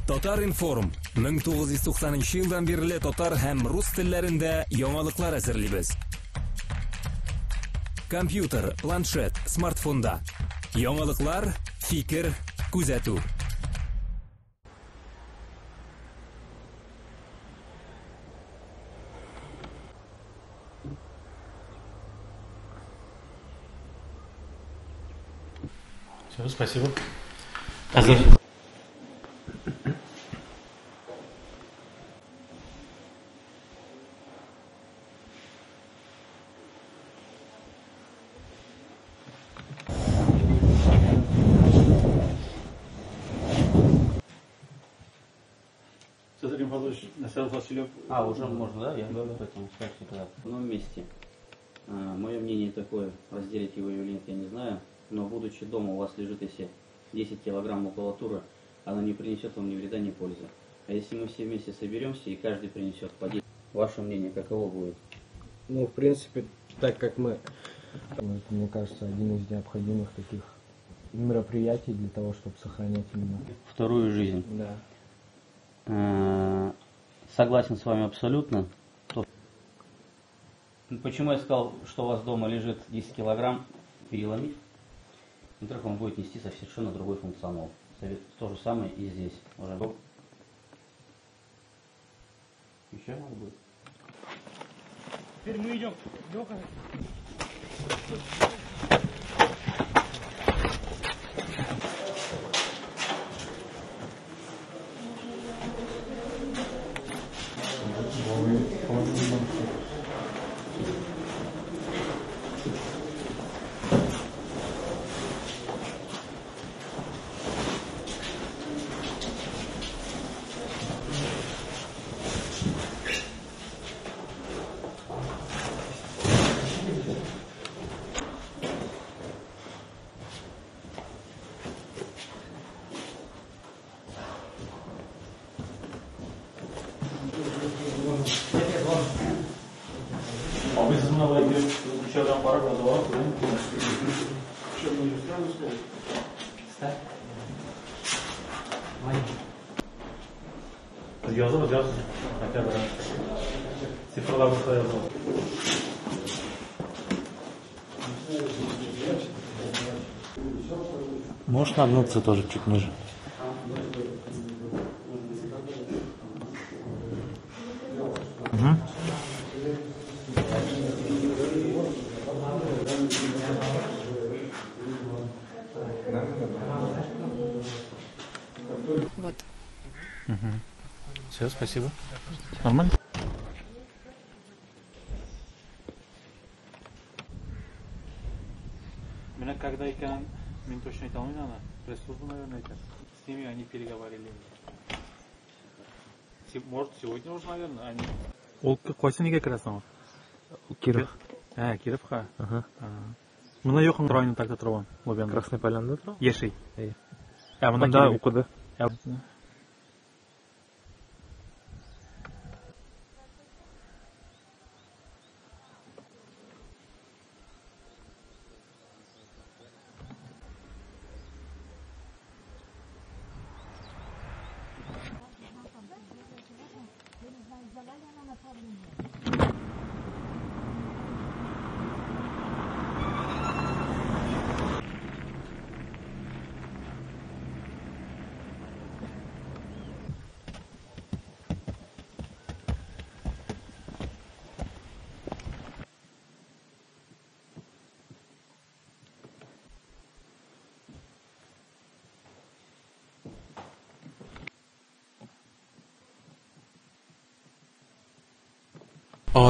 Татар информ 1990 елдан бері татар һәм рус телләрендә яңалыклар әзерлибез. Компьютер, планшет, смартфонда. Яңалыклар, фикер, күзәтү. Все, спасибо. Цезарь Павлович Насеров Васильев. Уже можно, да? Я говорю об этом, кстати, когда в одном месте. Мое мнение такое, разделить его или нет, я не знаю. Но будучи дома, у вас лежит, если 10 килограмм макулатуры, она не принесет вам ни вреда, ни пользы. А если мы все вместе соберемся и каждый принесет по 10, ваше мнение каково будет? Ну, в принципе, так как это, мне кажется, один из необходимых таких мероприятий для того, чтобы сохранять именно вторую жизнь. Да. Согласен с вами абсолютно. Почему я сказал, что у вас дома лежит 10 килограмм, переломив? Во-первых, он будет нести совершенно другой функционал. То же самое и здесь. Еще надо будет. Теперь мы идем. Леха. Yazı yaz. Sıfırlar burada yazılı. Можешь нагнуться тоже чуть ниже. Угу. Вот. Угу. Все, спасибо. Нормально? Меня когда я точно не помню, она пресс-служба, наверное, с ними они переговорили. Может, сегодня уже, наверное, они... Қойсынеге кіресің? Киров. Кировқа. Ага. Мына yoqың районы такта тұрған. Красной Полянда тұрған? Ешей. Мында оқыды.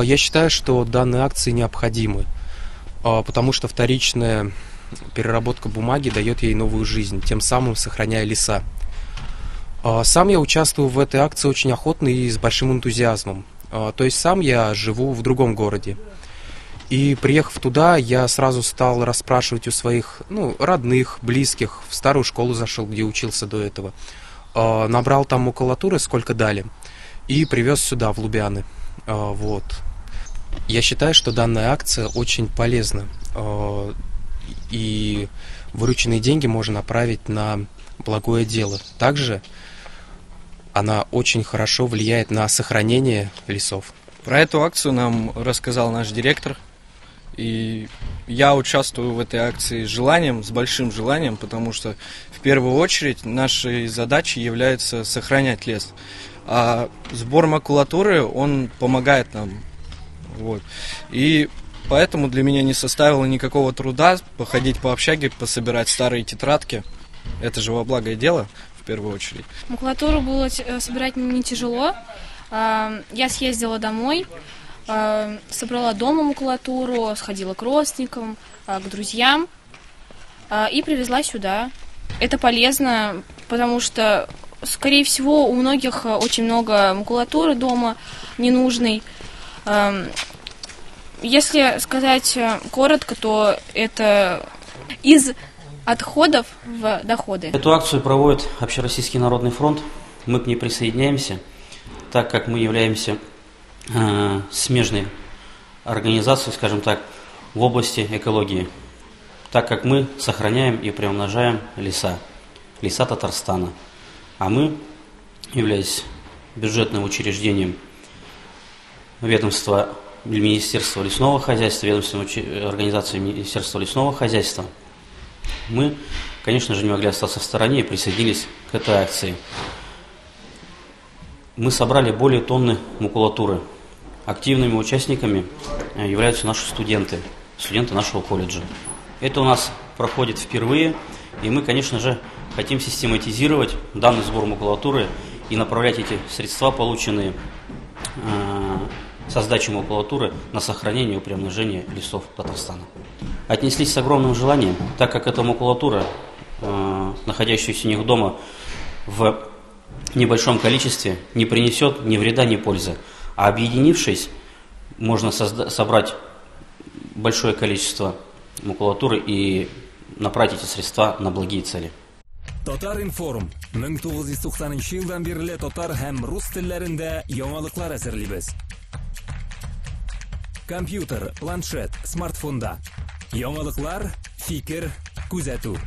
Я считаю, что данные акции необходимы, потому что вторичная переработка бумаги дает ей новую жизнь, тем самым сохраняя леса. Сам я участвую в этой акции очень охотно и с большим энтузиазмом. То есть сам я живу в другом городе. И приехав туда, я сразу стал расспрашивать у своих родных, близких, в старую школу зашел, где учился до этого. Набрал там макулатуры, сколько дали, и привез сюда, в Лубяны. Вот. Я считаю, что данная акция очень полезна, и вырученные деньги можно направить на благое дело. Также она очень хорошо влияет на сохранение лесов. Про эту акцию нам рассказал наш директор. И я участвую в этой акции с желанием, с большим желанием, потому что в первую очередь нашей задачей является сохранять лес. А сбор макулатуры, он помогает нам. Вот. И поэтому для меня не составило никакого труда походить по общаге, пособирать старые тетрадки. Это же во благое дело, в первую очередь. Макулатуру было собирать не тяжело. Я съездила домой, собрала дома макулатуру, сходила к родственникам, к друзьям и привезла сюда. Это полезно, потому что, скорее всего, у многих очень много макулатуры дома ненужной. Если сказать коротко, то это из отходов в доходы. Эту акцию проводит Общероссийский народный фронт. Мы к ней присоединяемся, так как мы являемся смежной организацией, скажем так, в области экологии, так как мы сохраняем и приумножаем леса Татарстана. А мы, являясь бюджетным учреждением ведомства Министерства лесного хозяйства, ведомственной организации Министерства лесного хозяйства, мы, конечно же, не могли остаться в стороне и присоединились к этой акции. Мы собрали более тонны макулатуры. Активными участниками являются наши студенты нашего колледжа. Это у нас проходит впервые, и мы, конечно же, хотим систематизировать данный сбор макулатуры и направлять эти средства, полученные со сдачи макулатуры, на сохранение и приумножение лесов Татарстана. Отнеслись с огромным желанием, так как эта макулатура, находящаяся у них дома в небольшом количестве, не принесет ни вреда, ни пользы. А объединившись, можно собрать большое количество макулатуры и направить эти средства на благие цели. Татар информ 1990 yıldan beri татар һәм рус телләрендә яңалыклар әзерлибез. Компьютер, планшет, смартфонда. Яңалыклар, фикер, күзәтү.